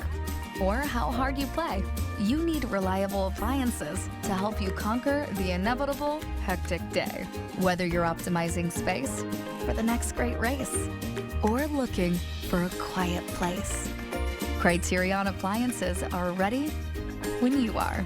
or how hard you play, you need reliable appliances to help you conquer the inevitable hectic day. Whether you're optimizing space for the next great race or looking for a quiet place, Criterion Appliances are ready when you are.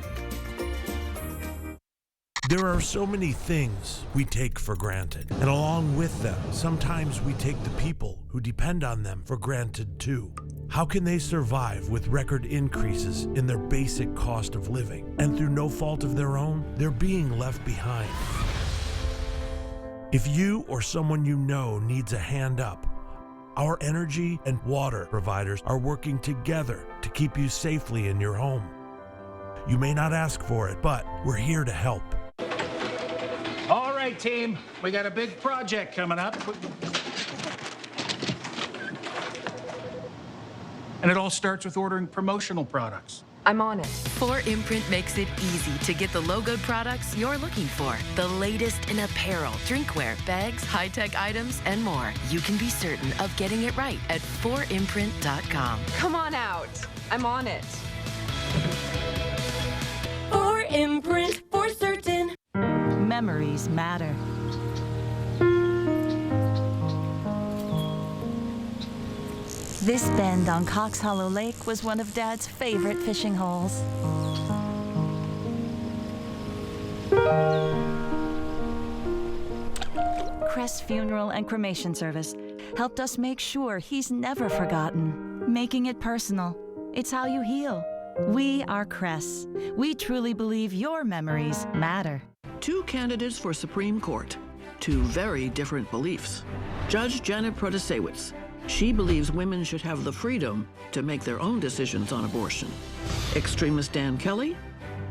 There are so many things we take for granted, and along with them, sometimes we take the people who depend on them for granted too. How can they survive with record increases in their basic cost of living? And through no fault of their own, they're being left behind. If you or someone you know needs a hand up, our energy and water providers are working together to keep you safely in your home. You may not ask for it, but we're here to help. All right, team, we got a big project coming up. And it all starts with ordering promotional products. I'm on it. 4imprint makes it easy to get the logoed products you're looking for. The latest in apparel, drinkware, bags, high-tech items, and more. You can be certain of getting it right at 4imprint.com. Come on out. I'm on it. 4imprint, for certain. Memories matter. This bend on Cox Hollow Lake was one of Dad's favorite fishing holes. Crest Funeral and Cremation Service helped us make sure he's never forgotten. Making it personal. It's how you heal. We are Crest. We truly believe your memories matter. 2 candidates for Supreme Court. 2 very different beliefs. Judge Janet Protasewicz. She believes women should have the freedom to make their own decisions on abortion. Extremist Dan Kelly,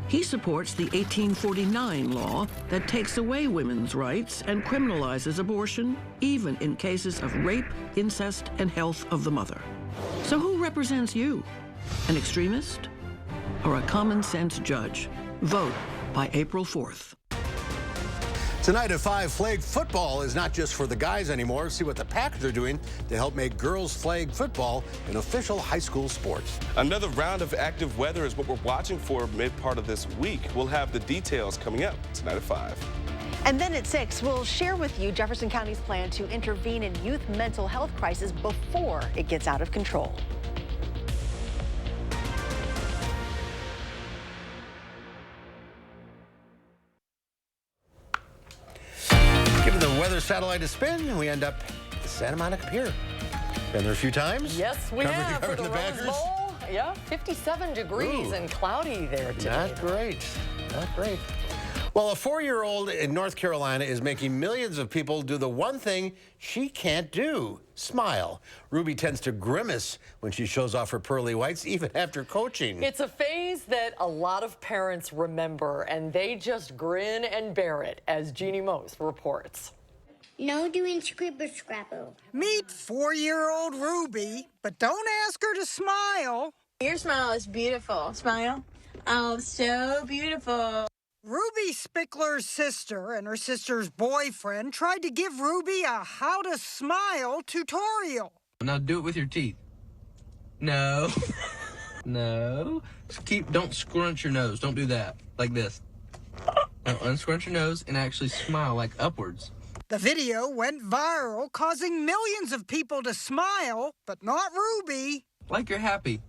he supports the 1849 law that takes away women's rights and criminalizes abortion, even in cases of rape, incest, and health of the mother. So who represents you? An extremist or a common sense judge? Vote by April 4th. Tonight at 5, flag football is not just for the guys anymore. See what the Packers are doing to help make girls flag football an official high school sport. Another round of active weather is what we're watching for mid-part of this week. We'll have the details coming up tonight at 5. And then at 6, we'll share with you Jefferson County's plan to intervene in youth mental health crisis before it gets out of control. Giving the weather satellite a spin, we end up at the Santa Monica Pier. Been there a few times? Yes, we have. For the Rose Badgers? Bowl. Yeah, 57 degrees and cloudy there today. Not great. Not great. Well, a 4-year-old in North Carolina is making millions of people do the one thing she can't do, smile. Ruby tends to grimace when she shows off her pearly whites, even after coaching. It's a phase that a lot of parents remember, and they just grin and bear it, as Jeannie Mose reports. No doing scribble scrabble. Meet 4-year-old Ruby, but don't ask her to smile. Your smile is beautiful. Smile. Oh, so beautiful. Ruby Spickler's sister and her sister's boyfriend tried to give Ruby a how to smile tutorial. Now do it with your teeth. No. No. Don't scrunch your nose. Don't do that. Like this. Now unscrunch your nose and actually smile like upwards. The video went viral, causing millions of people to smile, but not Ruby. Like you're happy.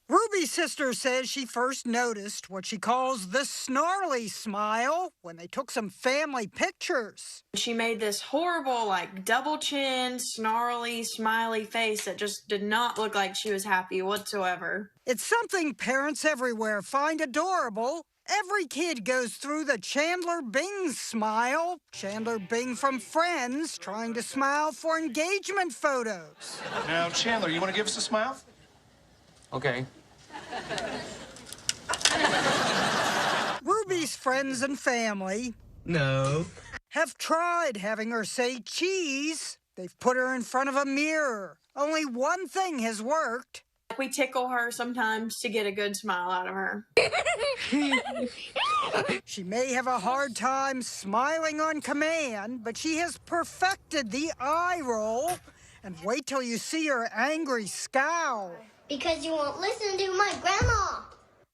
Ruby's sister says she first noticed what she calls the snarly smile when they took some family pictures. She made this horrible, like, double chin, snarly, smiley face that just did not look like she was happy whatsoever. It's something parents everywhere find adorable. Every kid goes through the Chandler Bing smile. Chandler Bing from Friends trying to smile for engagement photos. Now, Chandler, you want to give us a smile? Okay. Ruby's friends and family No. have tried having her say cheese. They've put her in front of a mirror. Only one thing has worked. We tickle her sometimes to get a good smile out of her. She may have a hard time smiling on command, but she has perfected the eye roll. And wait till you see her angry scowl. Because you won't listen to my grandma.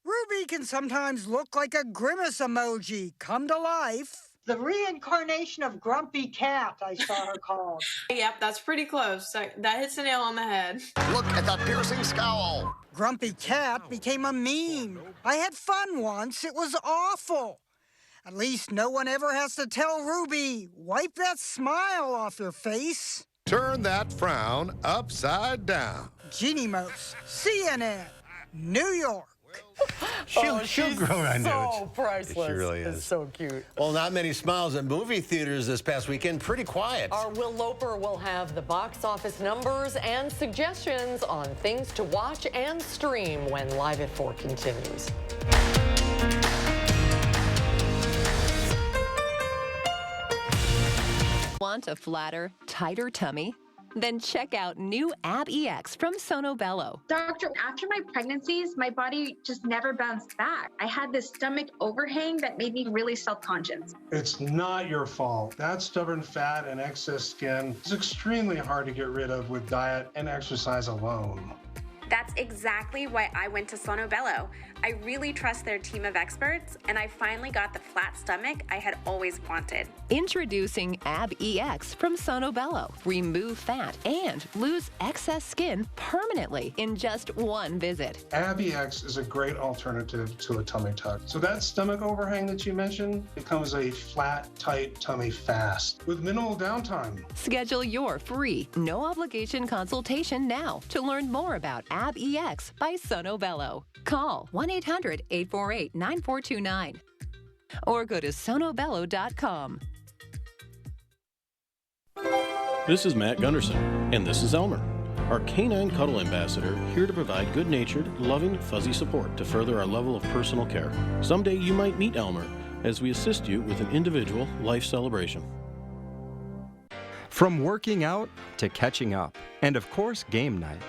Ruby can sometimes look like a grimace emoji come to life. The reincarnation of Grumpy Cat, I saw her called. Yep, that's pretty close. That hits the nail on the head. Look at that piercing scowl. Grumpy Cat became a meme. I had fun once. It was awful. At least no one ever has to tell Ruby, wipe that smile off your face. Turn that frown upside down. Jeannie Mose, CNN, New York. She'll grow on so priceless. She really is. It's so cute. Well, not many smiles at movie theaters this past weekend. Pretty quiet. Our Will Loper will have the box office numbers and suggestions on things to watch and stream when Live at 4 continues. Want a flatter, tighter tummy? Then check out new Ab EX from Sono Bello. Doctor, after my pregnancies, my body just never bounced back. I had this stomach overhang that made me really self-conscious. It's not your fault. That stubborn fat and excess skin is extremely hard to get rid of with diet and exercise alone. That's exactly why I went to Sono Bello. I really trust their team of experts, and I finally got the flat stomach I had always wanted. Introducing Ab EX from Sono Bello. Remove fat and lose excess skin permanently in just one visit. AbEX is a great alternative to a tummy tuck. So that stomach overhang that you mentioned becomes a flat, tight tummy fast with minimal downtime. Schedule your free, no obligation consultation now to learn more about Ab EX by Sono Bello. Call 1-800-848-9429 or go to sonobello.com. This is Matt Gunderson, and this is Elmer, our canine cuddle ambassador, here to provide good-natured, loving, fuzzy support to further our level of personal care. Someday you might meet Elmer as we assist you with an individual life celebration. From working out to catching up, and of course, game night.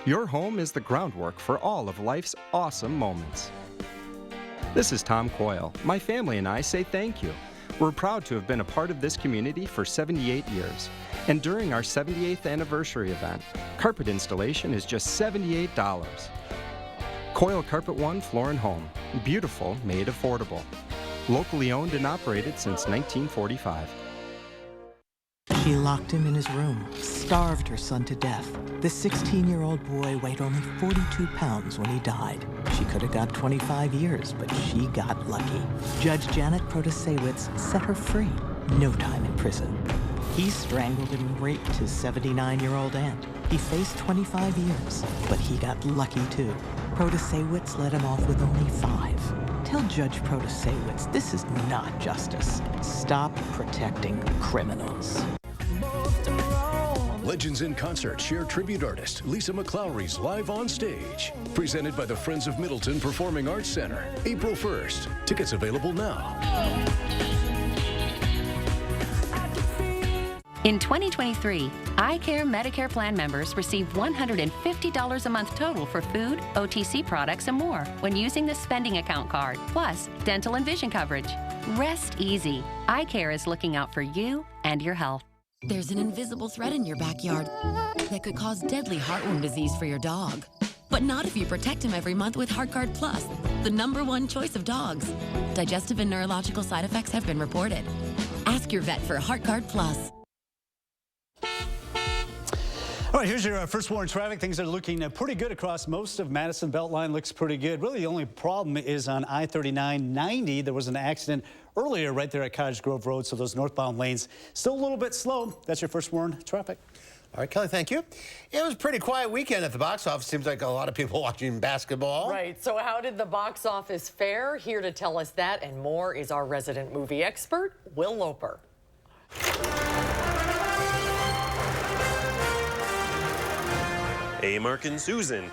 Your home is the groundwork for all of life's awesome moments. This is Tom Coyle. My family and I say thank you. We're proud to have been a part of this community for 78 years. And during our 78th anniversary event, carpet installation is just $78. Coyle Carpet One Floor and Home. Beautiful, made affordable. Locally owned and operated since 1945. She locked him in his room, starved her son to death. The 16-year-old boy weighed only 42 pounds when he died. She could have got 25 years, but she got lucky. Judge Janet Protasewicz set her free. No time in prison. He strangled and raped his 79-year-old aunt. He faced 25 years, but he got lucky too. Protasewicz let him off with only 5. Tell Judge Protasewicz this is not justice. Stop protecting criminals. Legends in Concert share tribute artist Lisa McLaury's Live on Stage. Presented by the Friends of Middleton Performing Arts Center. April 1st. Tickets available now. In 2023, iCare Medicare plan members receive $150 a month total for food, OTC products, and more when using the spending account card, plus dental and vision coverage. Rest easy. iCare is looking out for you and your health. There's an invisible threat in your backyard that could cause deadly heartworm disease for your dog. But not if you protect him every month with HeartGuard Plus, the #1 choice of dogs. Digestive and neurological side effects have been reported. Ask your vet for HeartGuard Plus. All right, here's your first warning traffic. Things are looking pretty good across most of Madison. Beltline looks pretty good. Really, the only problem is on I-39-90. There was an accident earlier right there at Cottage Grove Road, so those northbound lanes still a little bit slow. That's your first warning traffic. All right, Kelly, thank you. It was a pretty quiet weekend at the box office. Seems like a lot of people watching basketball. Right, so how did the box office fare? Here to tell us that and more is our resident movie expert, Will Loper. Hey, Mark and Susan.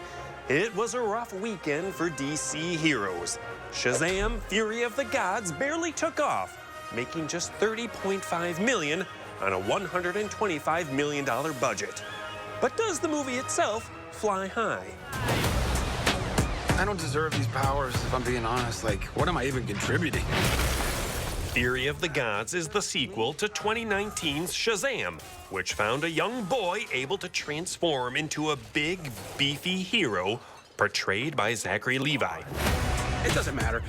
It was a rough weekend for DC heroes. Shazam! Fury of the Gods barely took off, making just $30.5 million on a $125 million budget. But does the movie itself fly high? I don't deserve these powers, if I'm being honest. Like, what am I even contributing? Fury of the Gods is the sequel to 2019's Shazam, which found a young boy able to transform into a big, beefy hero portrayed by Zachary Levi. It doesn't matter.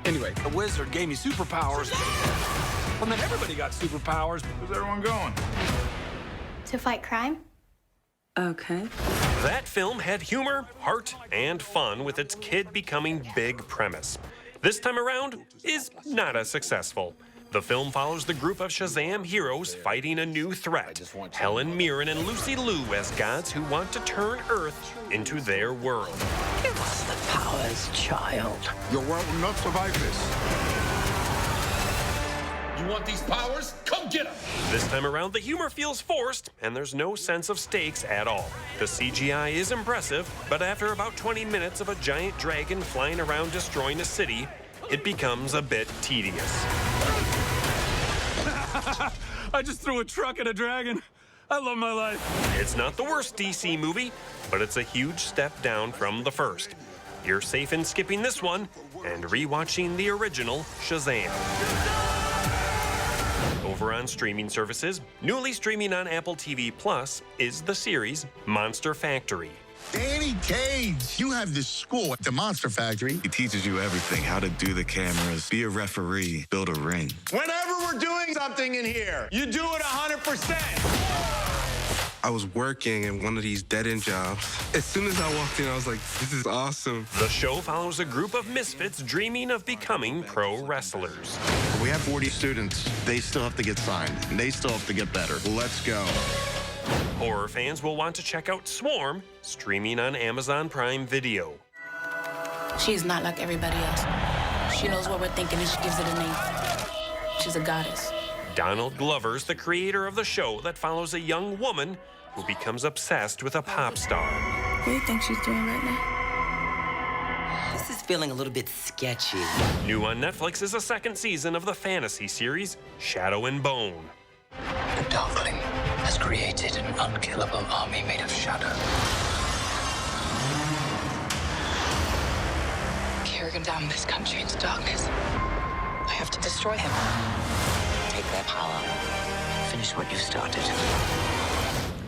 Anyway, the wizard gave me superpowers. Well, then everybody got superpowers. Where's everyone going? To fight crime? Okay. That film had humor, heart, and fun with its kid becoming big premise. This time around is not as successful. The film follows the group of Shazam heroes fighting a new threat. Helen Mirren and Lucy Liu as gods who want to turn Earth into their world. Give us the powers, child. Your world will not survive this. You want these powers? Come get them! This time around, the humor feels forced, and there's no sense of stakes at all. The CGI is impressive, but after about 20 minutes of a giant dragon flying around destroying a city, it becomes a bit tedious. I just threw a truck at a dragon. I love my life. It's not the worst DC movie, but it's a huge step down from the first. You're safe in skipping this one and rewatching the original Shazam. Over on streaming services, newly streaming on Apple TV Plus is the series Monster Factory. Danny Cage, you have this school at the Monster Factory. He teaches you everything, how to do the cameras, be a referee, build a ring. Whenever we're doing something in here, you do it 100%. I was working in one of these dead-end jobs. As soon as I walked in, I was like, this is awesome. The show follows a group of misfits dreaming of becoming pro wrestlers. We have 40 students. They still have to get signed, and they still have to get better. Let's go. Horror fans will want to check out Swarm, streaming on Amazon Prime Video. She's not like everybody else. She knows what we're thinking and she gives it a name. She's a goddess. Donald Glover's the creator of the show that follows a young woman who becomes obsessed with a pop star. What do you think she's doing right now? This is feeling a little bit sketchy. New on Netflix is a second season of the fantasy series Shadow and Bone. The Darkling has created an unkillable army made of shadow. Carrying down this country into darkness. I have to destroy him. Take their power. Finish what you started.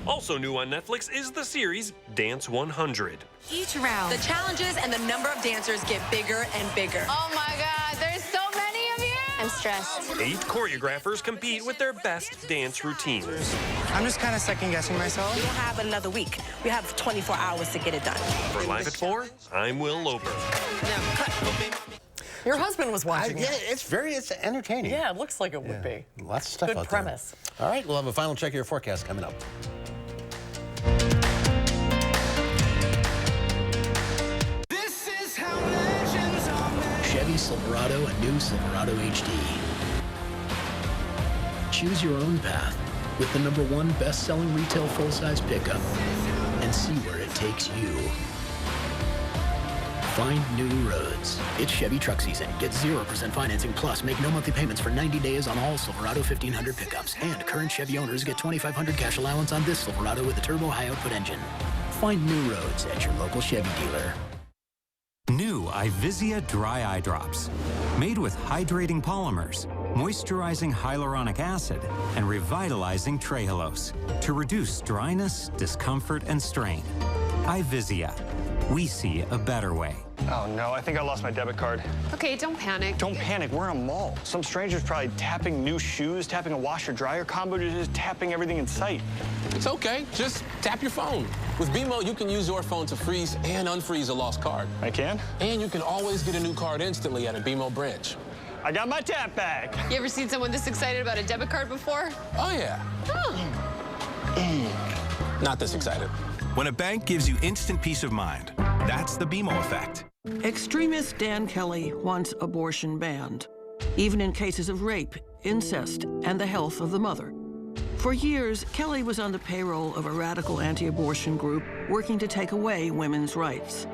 Also new on Netflix is the series Dance 100. Each round, the challenges and the number of dancers get bigger and bigger. Oh my God, there's so many of you! I'm stressed. 8 choreographers compete with their best dance routines. I'm just kind of second-guessing myself. We don't have another week. We have 24 hours to get it done. For Live at 4, I'm Will Loper. Your husband was watching Yeah, it's entertaining. Yeah, it looks like it would be. Lots of stuff Good out premise. there. All right, we'll have a final check of your forecast coming up. Chevy Silverado and new Silverado HD. Choose your own path with the #1 best-selling retail full-size pickup and see where it takes you. Find new roads. It's Chevy truck season. Get 0% financing plus make no monthly payments for 90 days on all Silverado 1500 pickups. And current Chevy owners get $2,500 cash allowance on this Silverado with a turbo high-output engine. Find new roads at your local Chevy dealer. New Ivisia Dry Eye Drops. Made with hydrating polymers, moisturizing hyaluronic acid, and revitalizing trehalose to reduce dryness, discomfort, and strain. Ivisia. We see a better way. Oh no, I think I lost my debit card. Okay, don't panic. Don't panic, we're in a mall. Some stranger's probably tapping new shoes, tapping a washer-dryer combo, just tapping everything in sight. It's okay, just tap your phone. With BMO, you can use your phone to freeze and unfreeze a lost card. I can? And you can always get a new card instantly at a BMO branch. I got my tap back. You ever seen someone this excited about a debit card before? Oh yeah. Not this excited. When a bank gives you instant peace of mind, that's the BMO effect. Extremist Dan Kelly wants abortion banned, even in cases of rape, incest, and the health of the mother. For years, Kelly was on the payroll of a radical anti-abortion group working to take away women's rights.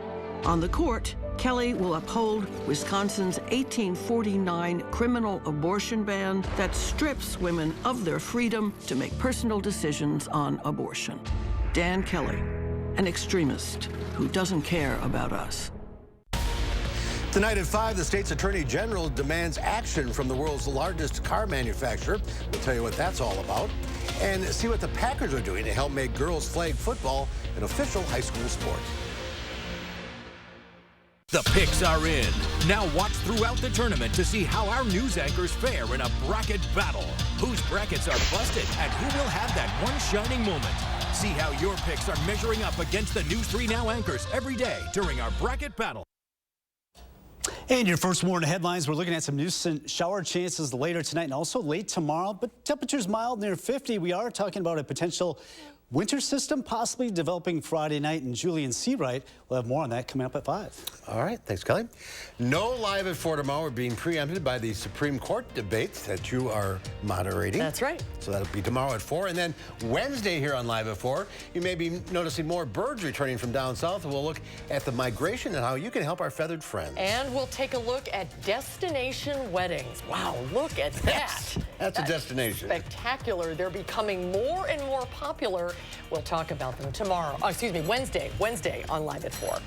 On the court, Kelly will uphold Wisconsin's 1849 criminal abortion ban that strips women of their freedom to make personal decisions on abortion. Dan Kelly, an extremist who doesn't care about us. Tonight at 5, the state's attorney general demands action from the world's largest car manufacturer. We'll tell you what that's all about. And see what the Packers are doing to help make girls flag football an official high school sport. The picks are in. Now watch throughout the tournament to see how our news anchors fare in a bracket battle. Whose brackets are busted and who will have that one shining moment. See how your picks are measuring up against the News 3 Now anchors every day during our bracket battle. And your first morning headlines, we're looking at some new shower chances later tonight and also late tomorrow, but temperatures mild near 50. We are talking about a potential winter system possibly developing Friday night, and Julian Seawright will have more on that coming up at 5. All right, thanks, Kelly. No Live at 4 tomorrow. We're being preempted by the Supreme Court debate that you are moderating. That's right. So that'll be tomorrow at 4. And then Wednesday here on Live at 4, you may be noticing more birds returning from down south. We'll look at the migration and how you can help our feathered friends. And we'll take a look at destination weddings. Wow, look at that. That's a destination. Spectacular. They're becoming more and more popular. We'll talk about them tomorrow. Wednesday on Live at 4.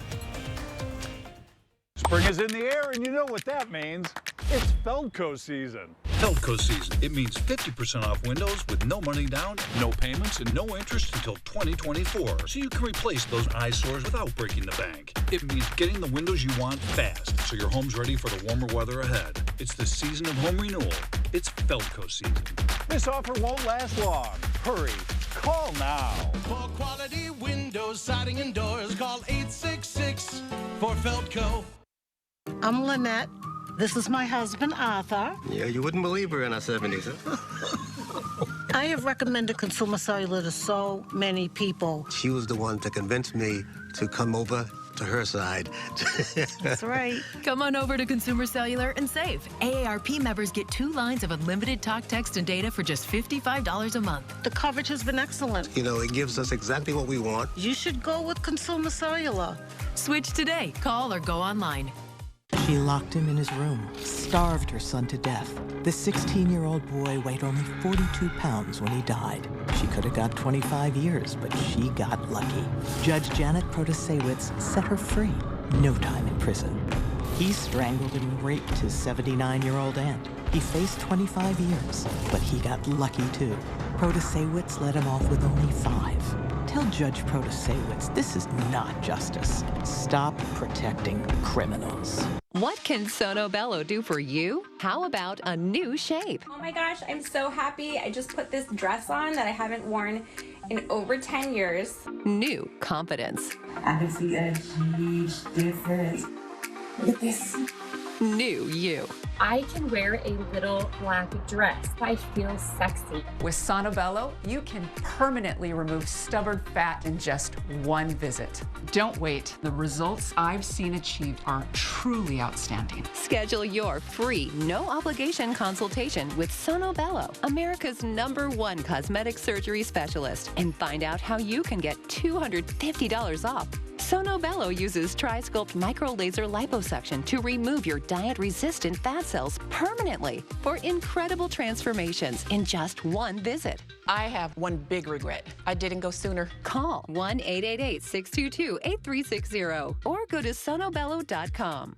Spring is in the air, and you know what that means. It's Feldco season. Feldco season. It means 50% off windows with no money down, no payments, and no interest until 2024. So you can replace those eyesores without breaking the bank. It means getting the windows you want fast, so your home's ready for the warmer weather ahead. It's the season of home renewal. It's Feldco season. This offer won't last long. Hurry. Call now. For quality windows, siding, and doors, call 866 for Feldco. I'm Lynette. This is my husband, Arthur. Yeah, you wouldn't believe we're in our 70s. I have recommended Consumer Cellular to so many people. She was the one to convince me to come over to her side. That's right. Come on over to Consumer Cellular and save. AARP members get 2 lines of unlimited talk, text, and data for just $55 a month. The coverage has been excellent. You know, it gives us exactly what we want. You should go with Consumer Cellular. Switch today. Call or go online. She locked him in his room, starved her son to death. The 16-year-old boy weighed only 42 pounds when he died. She could have got 25 years, but she got lucky. Judge Janet Protasewicz set her free. No time in prison. He strangled and raped his 79-year-old aunt. He faced 25 years, but he got lucky too. Protasewicz let him off with only 5. Tell Judge Protasewicz this is not justice. Stop protecting criminals. What can Sono Bello do for you? How about a new shape? Oh my gosh, I'm so happy. I just put this dress on that I haven't worn in over 10 years. New confidence. I can see a huge difference. Look at this. New you. I can wear a little black dress. I feel sexy. With Sono Bello, you can permanently remove stubborn fat in just one visit. Don't wait. The results I've seen achieved are truly outstanding. Schedule your free, no-obligation consultation with Sono Bello, America's #1 cosmetic surgery specialist, and find out how you can get $250 off. Sono Bello uses Tri-Sculpt micro-laser liposuction to remove your diet-resistant fat cells permanently for incredible transformations in just one visit. I have one big regret. I didn't go sooner. Call 1-888-622-8360 or go to sonobello.com.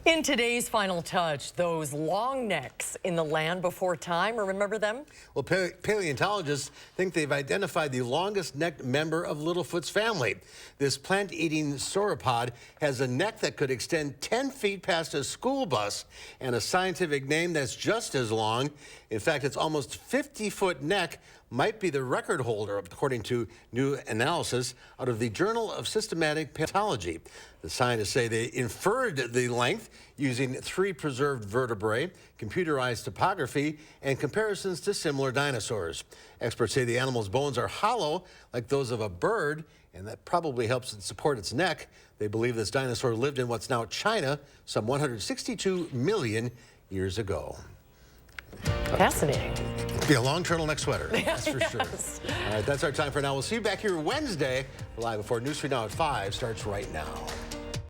In today's Final Touch, those long necks in the land before time, remember them? Well, paleontologists think they've identified the longest-necked member of Littlefoot's family. This plant-eating sauropod has a neck that could extend 10 feet past a school bus and a scientific name that's just as long. In fact, its almost 50-foot neck might be the record holder, according to new analysis out of the Journal of Systematic Paleontology. The scientists say they inferred the length using 3 preserved vertebrae, computerized topography, and comparisons to similar dinosaurs. Experts say the animal's bones are hollow, like those of a bird, and that probably helps it support its neck. They believe this dinosaur lived in what's now China some 162 million years ago. Fascinating. Be a long turtleneck sweater, that's for sure. Yes. All right, that's our time for now. We'll see you back here Wednesday. Live before News 3 Now at 5 starts right now.